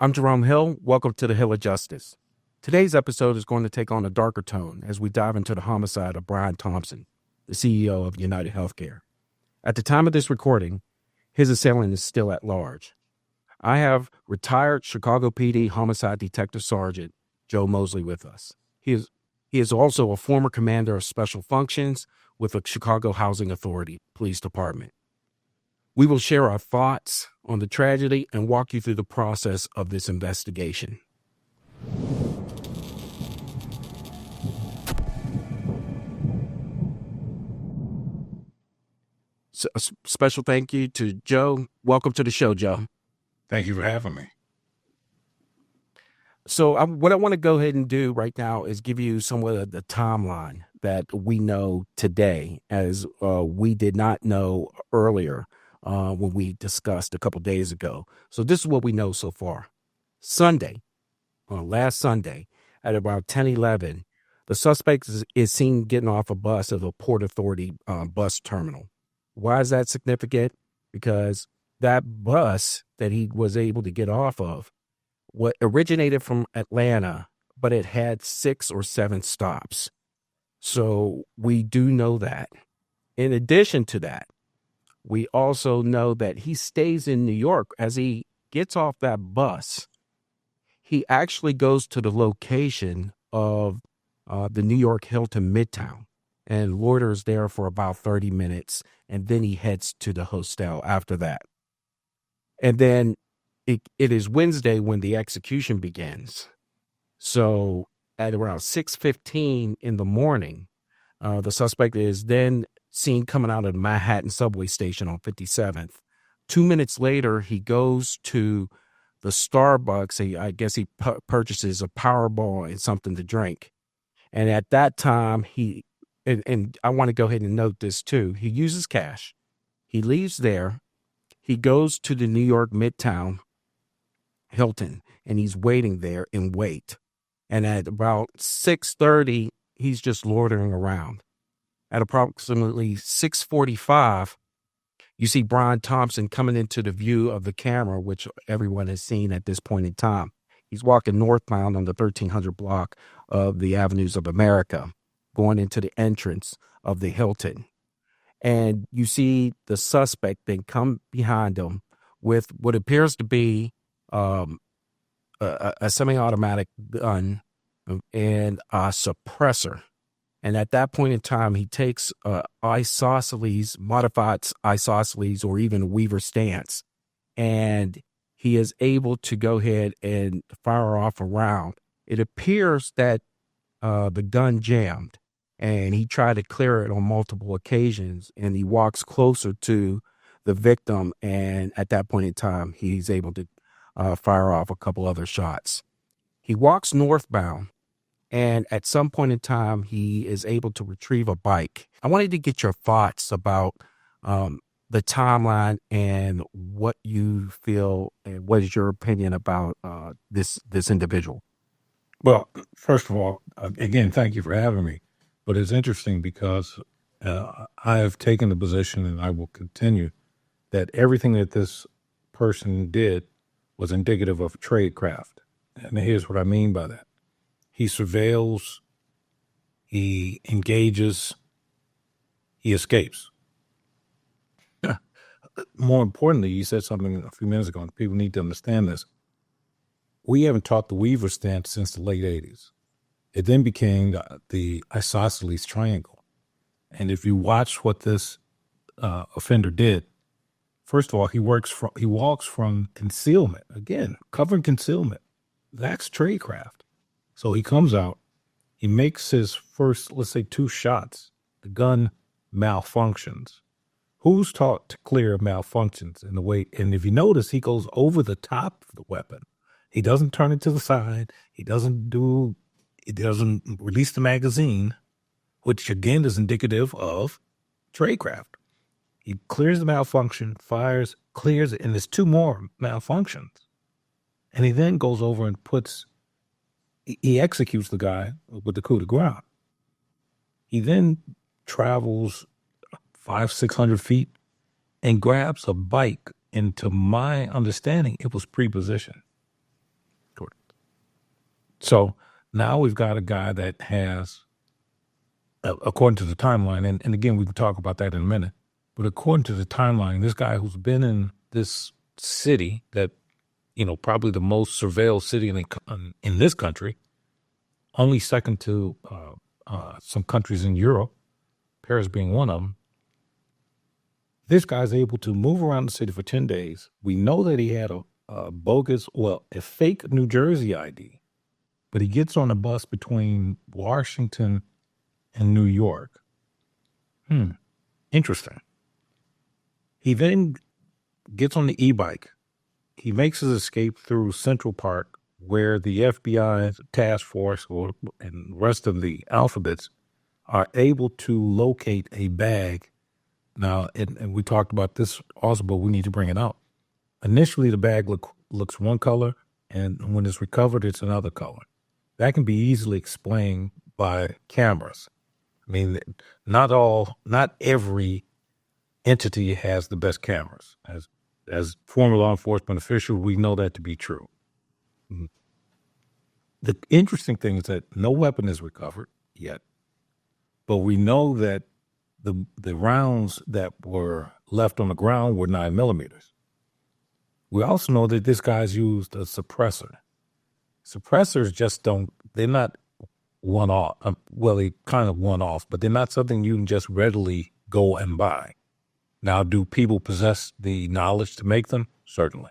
I'm Jerome Hill. Welcome to the Hill of Justice. Today's episode is going to take on a darker tone as we dive into the homicide of Brian Thompson, the CEO of UnitedHealthCare. At the time of this recording, his assailant is still at large. I have retired Chicago PD Homicide Detective Sergeant Joe Moseley with us. He is also a former commander of special functions with the Chicago Housing Authority Police Department. We will share our thoughts on the tragedy and walk you through the process of this investigation. So a special thank you to Joe. Welcome to the show, Joe. Thank you for having me. So what I want to go ahead and do right now is give you somewhat of the timeline that we know today, as we did not know earlier when we discussed a couple days ago. So this is what we know so far. Last Sunday at about 10:11, the suspect is seen getting off a bus at the Port Authority bus terminal. Why is that significant? Because that bus that he was able to get off of what originated from Atlanta, but it had 6 or 7 stops. So we do know that. In addition to that, we also know that he stays in New York. As he gets off that bus, he actually goes to the location of the New York Hilton Midtown and loiters there for about 30 minutes. And then he heads to the hostel after that. And then it is Wednesday when the execution begins. So at around 6:15 in the morning, the suspect is then seen coming out of the Manhattan subway station on 57th. 2 minutes later, he goes to the Starbucks. I guess he purchases a Powerball and something to drink. And at that time, and I want to go ahead and note this too, he uses cash. He leaves there. He goes to the New York Midtown Hilton, and he's waiting there in wait. And at about 6:30, he's just loitering around. At approximately 6:45, you see Brian Thompson coming into the view of the camera, which everyone has seen at this point in time. He's walking northbound on the 1300 block of the Avenues of America, going into the entrance of the Hilton. And you see the suspect then come behind him with what appears to be a semi-automatic gun and a suppressor. And at that point in time, he takes isosceles, modified isosceles, or even a Weaver stance. And he is able to go ahead and fire off a round. It appears that the gun jammed, and he tried to clear it on multiple occasions. And he walks closer to the victim. And at that point in time, he's able to fire off a couple other shots. He walks northbound. And at some point in time, he is able to retrieve a bike. I wanted to get your thoughts about the timeline and what you feel and what is your opinion about this individual. Well, first of all, again, thank you for having me. But it's interesting because I have taken the position, and I will continue, that everything that this person did was indicative of tradecraft. And here's what I mean by that. He surveils, he engages, he escapes. More importantly, you said something a few minutes ago, and people need to understand this. We haven't taught the Weaver stance since the late 80s. It then became the isosceles triangle. And if you watch what this offender did, first of all, he walks from concealment. Again, covering concealment. That's tradecraft. So he comes out, he makes his first, let's say, 2 shots. The gun malfunctions. Who's taught to clear malfunctions in the way? And if you notice, he goes over the top of the weapon. He doesn't turn it to the side. He doesn't release the magazine, which again is indicative of tradecraft. He clears the malfunction, fires, clears it, and there's 2 more malfunctions. And he then goes over and he executes the guy with the coup de grace. He then travels 500-600 feet and grabs a bike. And to my understanding, it was pre-positioned. So now we've got a guy that has, according to the timeline, and again, we can talk about that in a minute, but according to the timeline, this guy who's been in this city that, probably the most surveilled city in this country, only second to some countries in Europe, Paris being one of them. This guy's able to move around the city for 10 days. We know that he had a fake New Jersey ID, but he gets on a bus between Washington and New York. Interesting. He then gets on the e-bike. He makes his escape through Central Park, where the FBI task force and the rest of the alphabets are able to locate a bag. Now, and we talked about this also, but we need to bring it out. Initially, the bag looks one color, and when it's recovered, it's another color. That can be easily explained by cameras. I mean, not every entity has the best cameras. As former law enforcement officials, we know that to be true. The interesting thing is that no weapon is recovered yet, but we know that the rounds that were left on the ground were 9mm. We also know that this guy's used a suppressor. Suppressors they're not one off. Well, they kind of one off, but they're not something you can just readily go and buy. Now, do people possess the knowledge to make them? Certainly.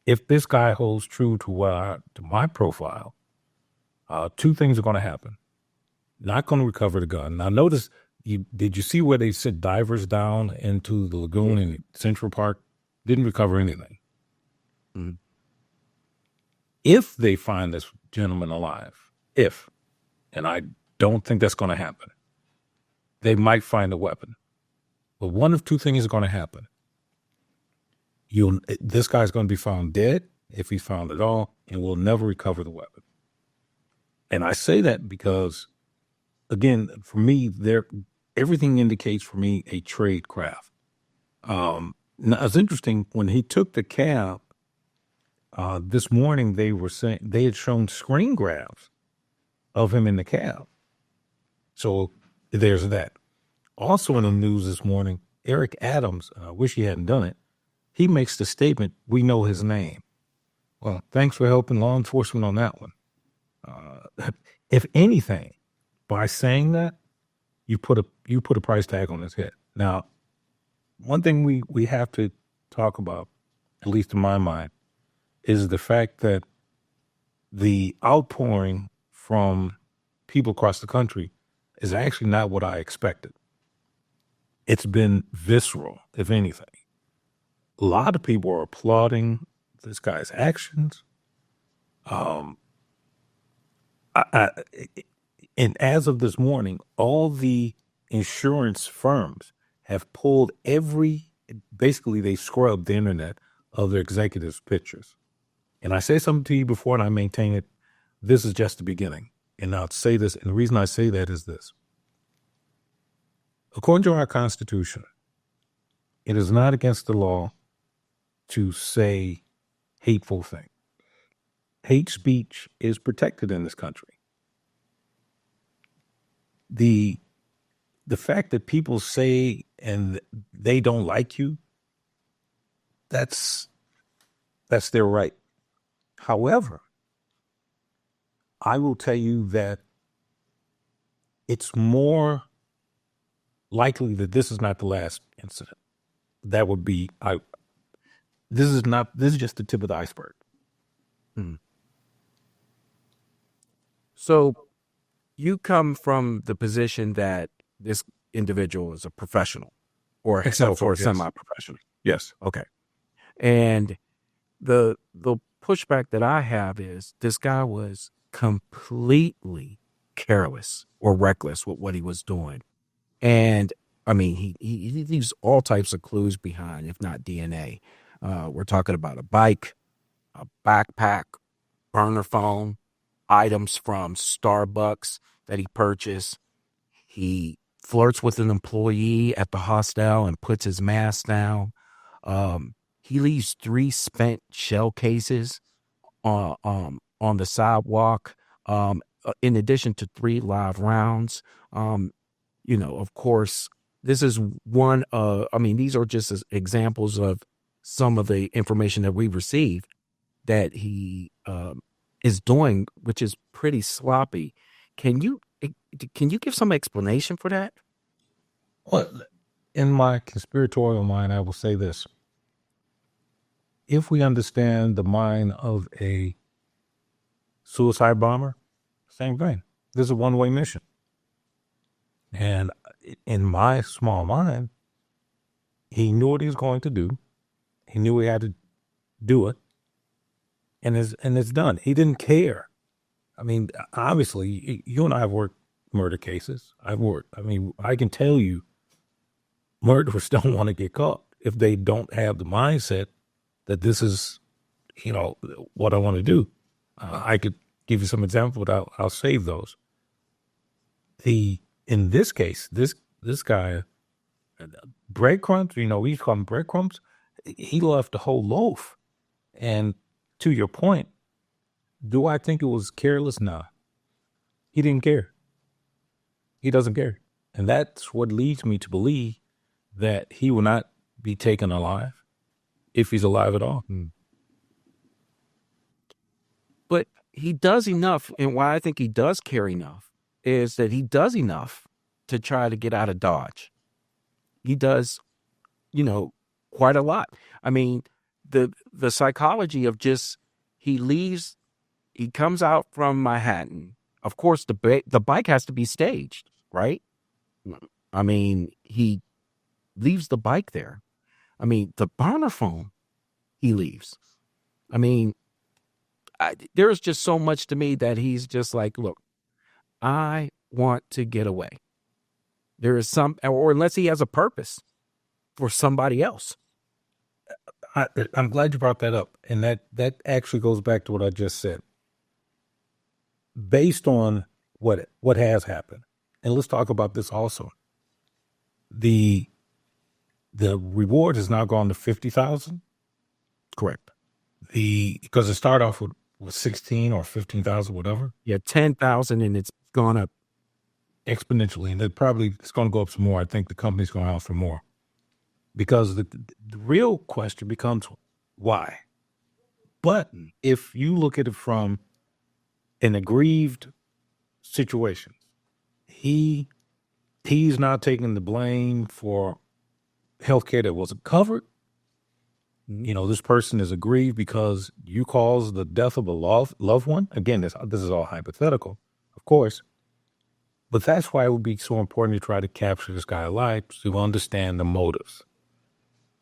If this guy holds true to my profile, two things are going to happen. Not going to recover the gun. Now, notice, did you see where they sent divers down into the lagoon in Central Park? Didn't recover anything. Mm-hmm. If they find this gentleman alive, and I don't think that's going to happen, they might find a weapon. But one of two things is going to happen. This guy's going to be found dead, if he's found at all, and will never recover the weapon. And I say that because, again, for me, everything indicates for me a tradecraft. Now, it's interesting, when he took the cab this morning, they were saying they had shown screen grabs of him in the cab. So there's that. Also in the news this morning, Eric Adams, I wish he hadn't done it, he makes the statement, "We know his name." Well, thanks for helping law enforcement on that one. If anything, by saying that, you put a price tag on his head. Now, one thing we have to talk about, at least in my mind, is the fact that the outpouring from people across the country is actually not what I expected. It's been visceral, if anything. A lot of people are applauding this guy's actions. And as of this morning, all the insurance firms have pulled basically they scrubbed the internet of their executives' pictures. And I say something to you before, and I maintain it. This is just the beginning. And I'll say this, and the reason I say that is this. According to our Constitution, it is not against the law to say hateful things. Hate speech is protected in this country. The fact that people say and they don't like you, that's their right. However, I will tell you that it's more likely that this is not the last incident. That would be this is just the tip of the iceberg. So you come from the position that this individual is a professional or semi-professional. Yes. Okay. And the pushback that I have is this guy was completely careless or reckless with what he was doing. And I mean, he leaves all types of clues behind, if not DNA. We're talking about a bike, a backpack, burner phone, items from Starbucks that he purchased. He flirts with an employee at the hostel and puts his mask down. He leaves 3 spent shell cases on the sidewalk, in addition to 3 live rounds. Of course, this is one these are just examples of some of the information that we received that he is doing, which is pretty sloppy. Can you give some explanation for that? Well, in my conspiratorial mind, I will say this. If we understand the mind of a suicide bomber, same thing. This is a one-way mission. And in my small mind, he knew what he was going to do. He knew he had to do it. And it's done. He didn't care. I mean, obviously, you and I have worked murder cases. I can tell you, murderers don't want to get caught if they don't have the mindset that this is, what I want to do. I could give you some examples, but I'll save those. In this case, this guy, breadcrumbs, we used to call them breadcrumbs. He left a whole loaf. And to your point, do I think it was careless? Nah. He didn't care. He doesn't care. And that's what leads me to believe that he will not be taken alive, if he's alive at all. But he does enough, and why I think he does care enough is that he does enough to try to get out of Dodge. He does, quite a lot. I mean, the psychology of just, he leaves, he comes out from Manhattan. Of course, the bike has to be staged, right? I mean, he leaves the bike there. I mean, the burner phone, he leaves. I mean, there's just so much to me that he's just like, look, I want to get away. There is or unless he has a purpose for somebody else. I'm glad you brought that up. And that actually goes back to what I just said. Based on what has happened, and let's talk about this also. The reward has now gone to 50,000. Correct. Because it started off with 16 or 15,000, whatever. Yeah, 10,000, and it's gone up exponentially, and it's going to go up some more. I think the company's going to offer more, because the real question becomes why. But if you look at it from an aggrieved situation, he's not taking the blame for healthcare that wasn't covered. This person is aggrieved because you caused the death of a loved one. Again, this is all hypothetical, of course. But that's why it would be so important to try to capture this guy alive, to understand the motives.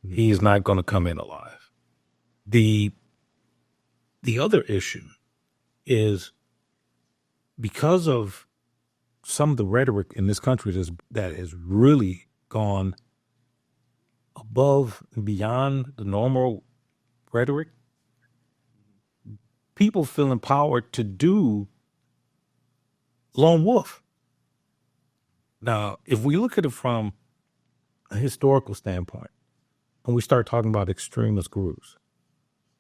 He's not going to come in alive. The other issue is, because of some of the rhetoric in this country that has really gone above and beyond the normal rhetoric, people feel empowered to do lone wolf. Now, if we look at it from a historical standpoint, and we start talking about extremist groups,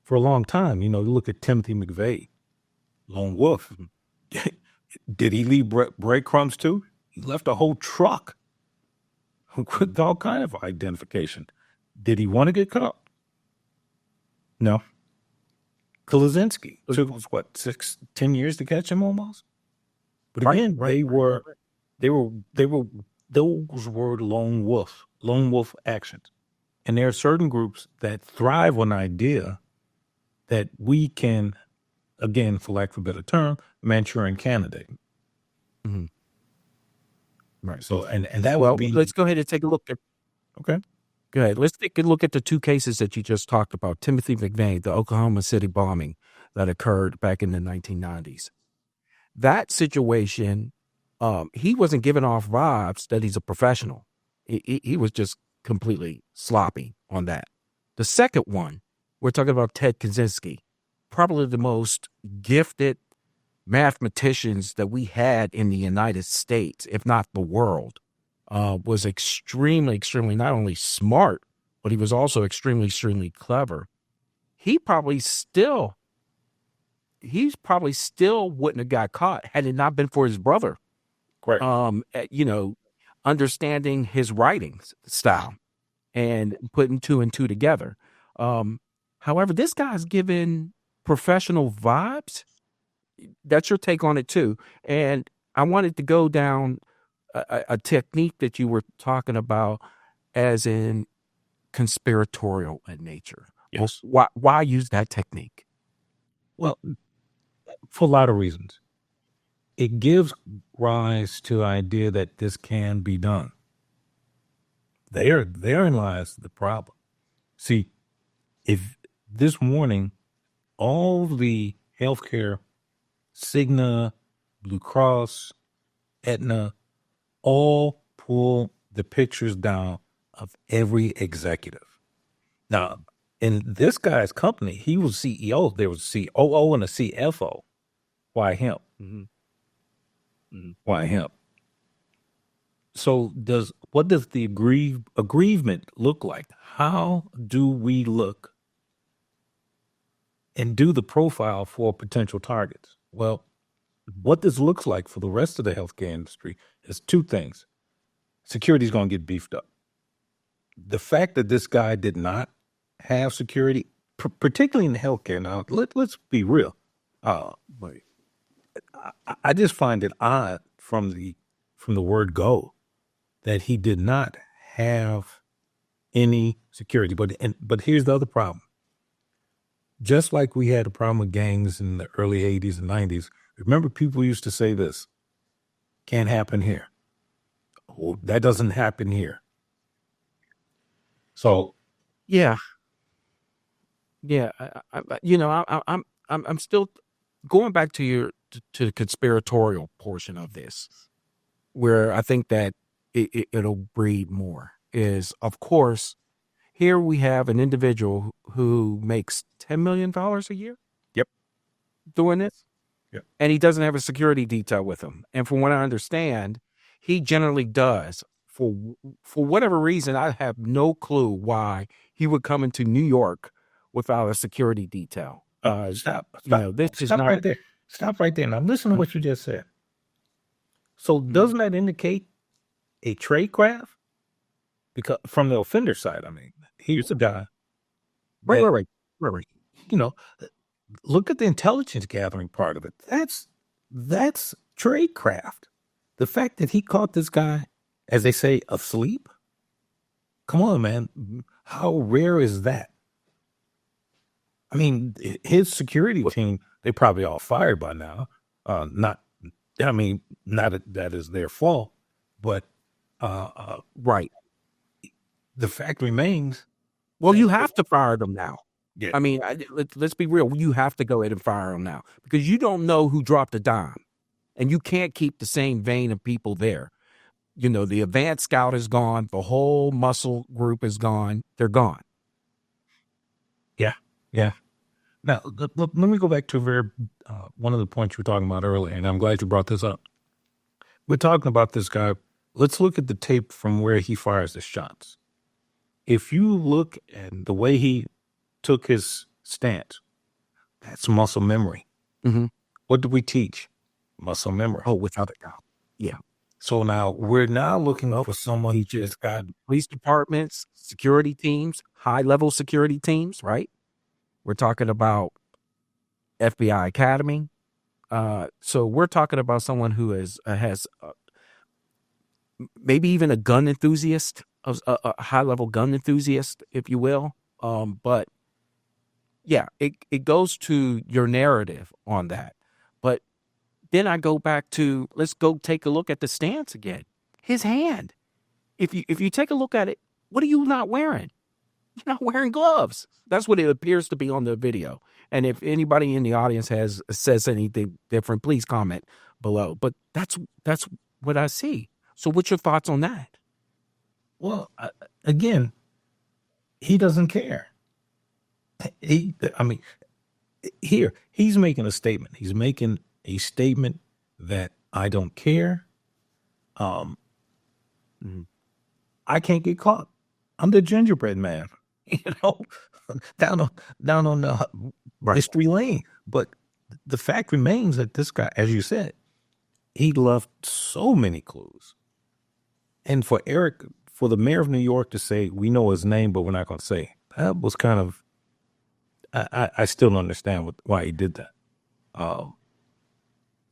for a long time, you look at Timothy McVeigh, lone wolf. Did he leave breadcrumbs too? He left a whole truck with all kind of identification. Did he want to get caught? No. Kulazinski took us 10 years to catch him almost. But again, those were lone wolf actions. And there are certain groups that thrive on the idea that we can, again, for lack of a better term, Manchurian candidate. Mm-hmm. Right. So, and that would be. Let's go ahead and take a look at. Okay. Go ahead. Let's take a look at the two cases that you just talked about. Timothy McVeigh, the Oklahoma City bombing that occurred back in the 1990s. That situation, he wasn't giving off vibes that he's a professional. He was just completely sloppy on that. The second one, we're talking about Ted Kaczynski, probably the most gifted mathematicians that we had in the United States, if not the world. Was extremely not only smart, but he was also extremely clever. He probably still he's probably still wouldn't have got caught had it not been for his brother. Correct. Understanding his writing style and putting two and two together. However, this guy's giving professional vibes. That's your take on it too. And I wanted to go down a technique that you were talking about, as in conspiratorial in nature. Yes. Why use that technique? Well, for a lot of reasons. It gives rise to the idea that this can be done. Therein lies the problem. See, if this morning, all the healthcare, Cigna, Blue Cross, Aetna, all pull the pictures down of every executive. Now, in this guy's company, he was CEO. There was a COO and a CFO. Why him? Mm-hmm. Mm-hmm. Why him? So what does the aggrievement look like? How do we look and do the profile for potential targets? Well, what this looks like for the rest of the healthcare industry is two things. Security is going to get beefed up. The fact that this guy did not have security, particularly in healthcare. Now, let's be real. I just find it odd from the word go that he did not have any security. But here's the other problem. Just like we had a problem with gangs in the early 80s and 90s, remember people used to say this, can't happen here. Oh, that doesn't happen here. So, yeah. I'm still going back to the conspiratorial portion of this, where I think that it'll breed more. Is, of course, here we have an individual who makes $10 million a year. Yep. Doing this. Yep. And he doesn't have a security detail with him. And from what I understand, he generally does. For whatever reason, I have no clue why he would come into New York without a security detail. Stop Right there. Stop right there. Now listen to what you just said. So doesn't that indicate a tradecraft? Because from the offender side, I mean, here's a guy. Right. Look at the intelligence gathering part of it. That's tradecraft. The fact that he caught this guy, as they say, asleep. Come on, man. How rare is that? I mean, his security team, they probably all fired by now. Not that is their fault, but right. The fact remains. Well, you have to fire them now. Yeah. I mean, let's be real. You have to go ahead and fire them now, because you don't know who dropped a dime, and you can't keep the same vein of people there. The advanced scout is gone. The whole muscle group is gone. They're gone. Yeah. Now, let me go back to one of the points you were talking about earlier, and I'm glad you brought this up. We're talking about this guy. Let's look at the tape from where he fires the shots. If you look at the way he took his stance, that's muscle memory. Mm-hmm. What do we teach? Muscle memory. Oh, without a doubt. Yeah. So now we're looking for someone who just got police departments, security teams, high-level security teams, right? We're talking about FBI Academy. So we're talking about someone who has maybe even a gun enthusiast, a high-level gun enthusiast, if you will. But yeah, it goes to your narrative on that. But then I go back to, let's go take a look at the stance again. His hand. If you take a look at it, what are you not wearing? You're not wearing gloves. That's what it appears to be on the video. And if anybody in the audience says anything different, please comment below. But that's what I see. So what's your thoughts on that? Well, again, he doesn't care. He's making a statement. He's making a statement that I don't care. I can't get caught. I'm the gingerbread man, down on the history lane. But the fact remains that this guy, as you said, he left so many clues. And for the mayor of New York to say, we know his name, but we're not going to say, that was kind of, I still don't understand why he did that.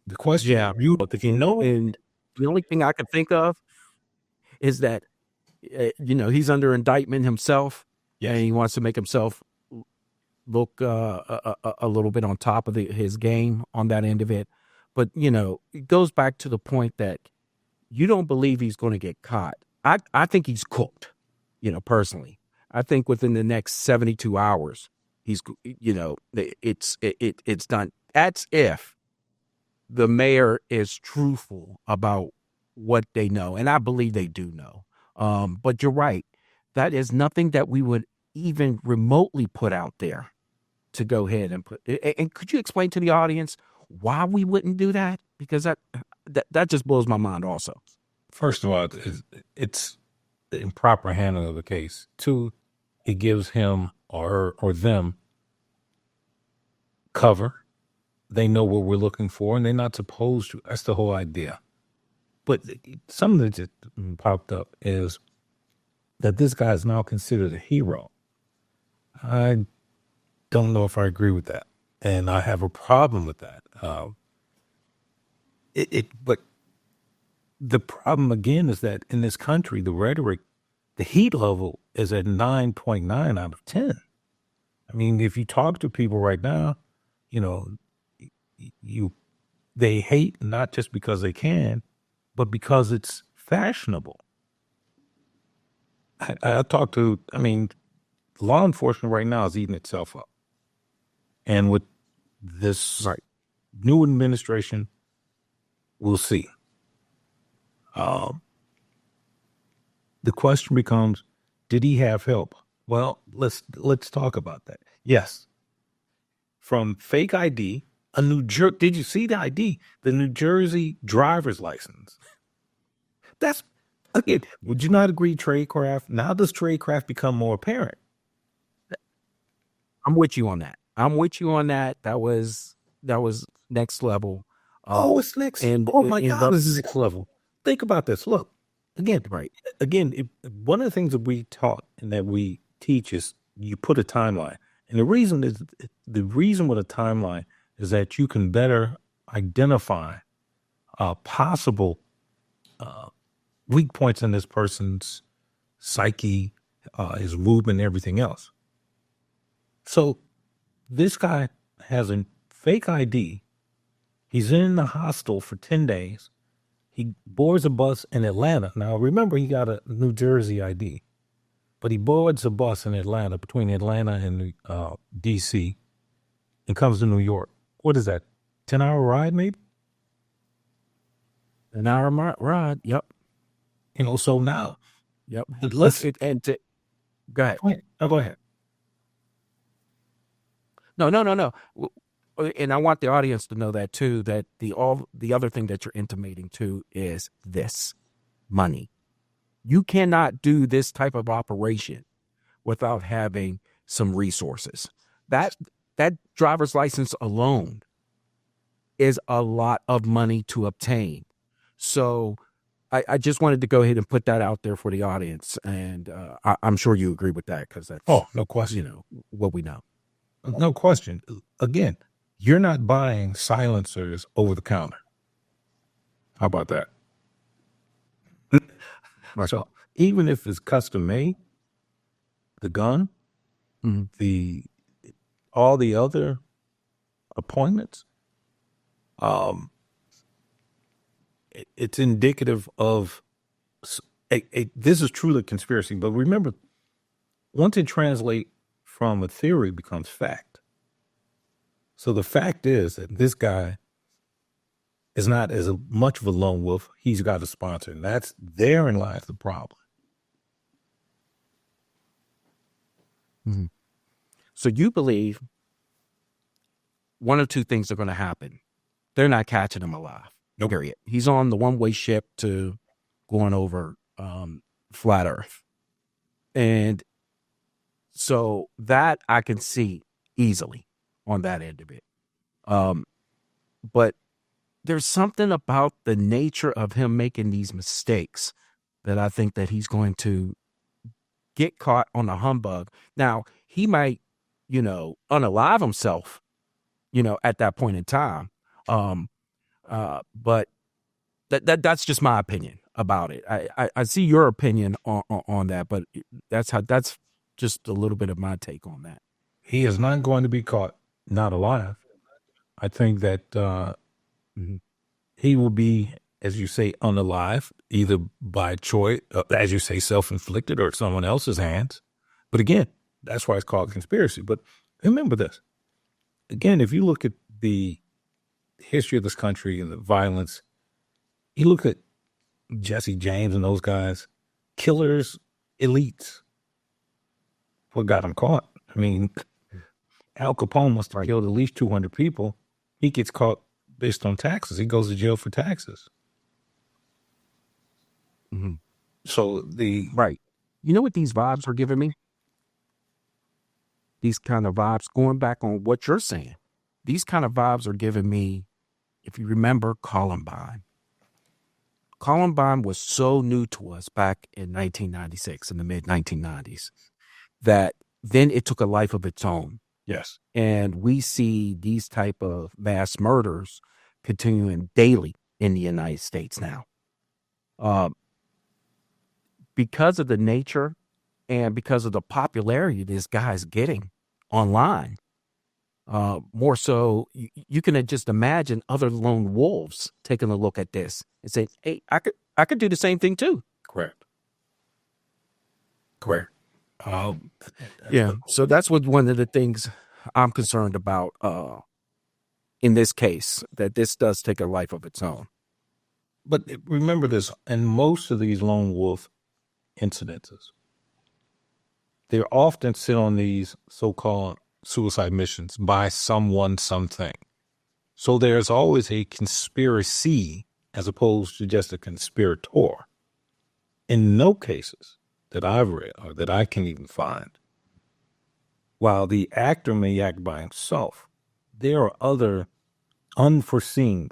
The question, Yeah. And the only thing I can think of is that, he's under indictment himself, and he wants to make himself look a little bit on top of his game on that end of it. But, it goes back to the point that you don't believe he's going to get caught. I think he's cooked, personally. I think within the next 72 hours, he's, it's done. That's if the mayor is truthful about what they know. And I believe they do know. But you're right. That is nothing that we would even remotely put out there to go ahead and put. And could you explain to the audience why we wouldn't do that? Because that just blows my mind also. First of all, it's the improper handling of the case. Two, it gives him or them cover. They know what we're looking for, and they're not supposed to. That's the whole idea. But something that just popped up is that this guy is now considered a hero. I don't know if I agree with that, and I have a problem with that. But the problem again is that in this country, the rhetoric, the heat level is at 9.9 out of 10. I mean, if you talk to people right now, they hate not just because they can, but because it's fashionable. Law enforcement right now is eating itself up. And with this new administration, we'll see. The question becomes, did he have help? Well, let's talk about that. Yes. From fake ID, did you see the ID? The New Jersey driver's license. That's, again, would you not agree, tradecraft? Now does tradecraft become more apparent? I'm with you on that. That was next level. It's next. Oh my God, this is next level. Think about this. Look, again, one of the things that we taught and that we teach is you put a timeline. And the reason with a timeline is that you can better identify possible weak points in this person's psyche, his movement, and everything else. So this guy has a fake ID. He's in the hostel for 10 days. He boards a bus in Atlanta. Now, remember, he got a New Jersey ID, but he boards a bus in Atlanta, between Atlanta and D.C., and comes to New York. What is that, 10-hour ride maybe? An hour ride, yep. So now. Yep. Go ahead. Go ahead. No. And I want the audience to know that too, that the other thing that you're intimating to is this: money. You cannot do this type of operation without having some resources. That driver's license alone is a lot of money to obtain. So I just wanted to go ahead and put that out there for the audience. And I'm sure you agree with that, because that's, no question. What we know. No question. Again, you're not buying silencers over the counter. How about that? So even if it's custom made, the gun, all the other appointments, it's indicative of this is truly a conspiracy. But remember, once it translates from a theory, it becomes fact. So the fact is that this guy is not as much of a lone wolf. He's got a sponsor, and therein lies the problem. Mm-hmm. So you believe one or two things are going to happen. They're not catching him alive. Nope. Period. He's on the one-way ship to going over flat Earth. And so that I can see easily on that end of it. Um, but there's something about the nature of him making these mistakes that I think that he's going to get caught on a humbug. Now, he might, unalive himself, at that point in time. Um, but that's just my opinion about it. I see your opinion on that, but that's just a little bit of my take on that. He is not going to be caught not alive. I think that Mhm. he will be, as you say, unalive, either by choice, as you say, self-inflicted or someone else's hands. But again, that's why it's called conspiracy. But remember this. Again, if you look at the history of this country and the violence, you look at Jesse James and those guys, killers, elites. What got them caught? I mean, Al Capone must have killed at least 200 people. He gets caught based on taxes. He goes to jail for taxes. Mm-hmm. So Right. You know what these vibes are giving me? These kind of vibes, going back on what you're saying, these kind of vibes are giving me, if you remember, Columbine. Columbine was so new to us back in 1996, in the mid 1990s, that then it took a life of its own. yes, And we see these type of mass murders continuing daily in the United States now. Because of the nature and because of the popularity this guy's getting online, more so, you can just imagine other lone wolves taking a look at this and say, "Hey, I could do the same thing too." correct. Correct. Yeah. So that's what one of the things I'm concerned about in this case, that this does take a life of its own. But remember this, in most of these lone wolf incidences, they often sit on these so-called suicide missions by someone, something. So there's always a conspiracy as opposed to just a conspirator. In no cases that I've read or that I can even find, while the actor may act by himself, there are other unforeseen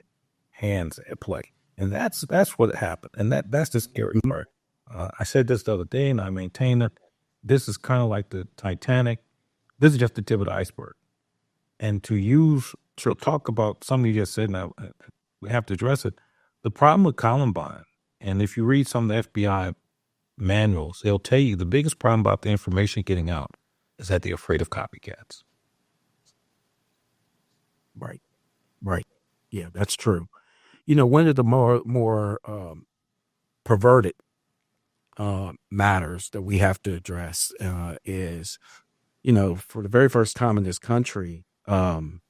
hands at play. And that's what happened. And that's the scary part. I said this the other day, and I maintain it. This is kind of like the Titanic. This is just the tip of the iceberg. And to talk about something you just said, now we have to address it. The problem with Columbine, and if you read some of the FBI manuals, they'll tell you the biggest problem about the information getting out is that they're afraid of copycats. Right. Right. Yeah, that's true. One of the more perverted matters that we have to address is, for the very first time in this country, this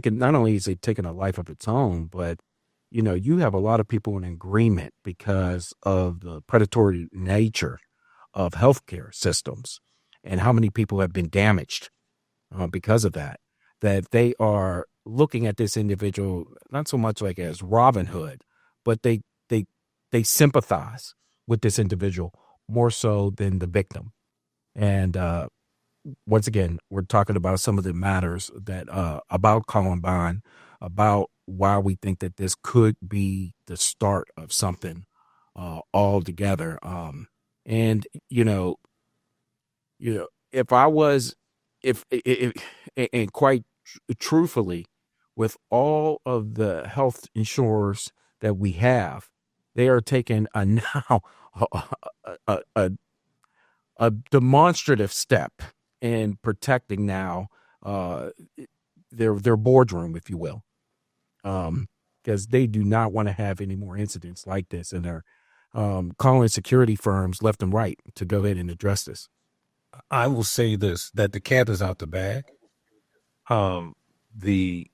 not only is it taking a life of its own, but you have a lot of people in agreement because of the predatory nature of healthcare systems and how many people have been damaged because of that they are looking at this individual not so much like as Robin Hood, but they sympathize with this individual more so than the victim. And once again, we're talking about some of the matters that about Columbine, about why we think that this could be the start of something altogether. And if I was, if and quite truthfully, with all of the health insurers that we have, they are taking a now a, a, a demonstrative step in protecting now their boardroom, if you will, because they do not want to have any more incidents like this, and they're calling security firms left and right to go ahead and address this. I will say this, that the cat is out the bag. The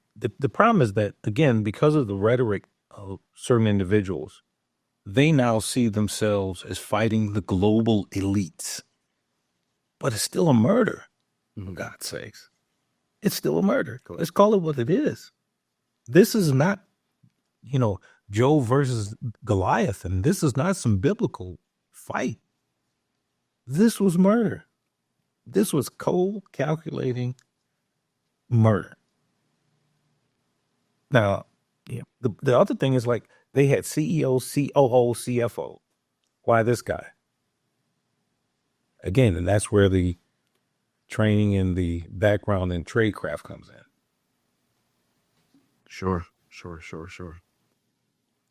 problem is that, again, because of the rhetoric of certain individuals, they now see themselves as fighting the global elites. But it's still a murder, for God's sakes. It's still a murder. Let's call it what it is. This is not, Joe versus Goliath, and this is not some biblical fight. This was murder. This was cold, calculating murder. Now, Yeah. the other thing is like they had CEO, COO, CFO. Why this guy? Again, and that's where the training and the background in tradecraft comes in. Sure.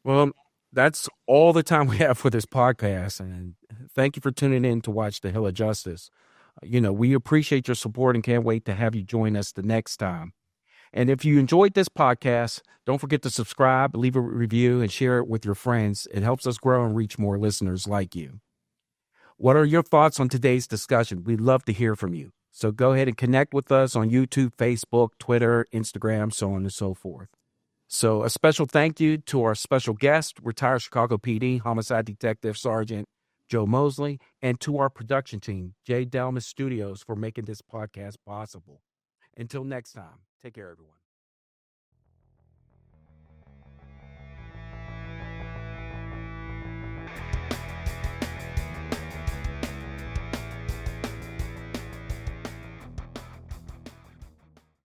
Well, that's all the time we have for this podcast. And thank you for tuning in to watch The Hill of Justice. We appreciate your support and can't wait to have you join us the next time. And if you enjoyed this podcast, don't forget to subscribe, leave a review, and share it with your friends. It helps us grow and reach more listeners like you. What are your thoughts on today's discussion? We'd love to hear from you. So go ahead and connect with us on YouTube, Facebook, Twitter, Instagram, so on and so forth. So a special thank you to our special guest, retired Chicago PD Homicide Detective Sergeant Joe Moseley, and to our production team, J. Delmas Studios, for making this podcast possible. Until next time, take care, everyone.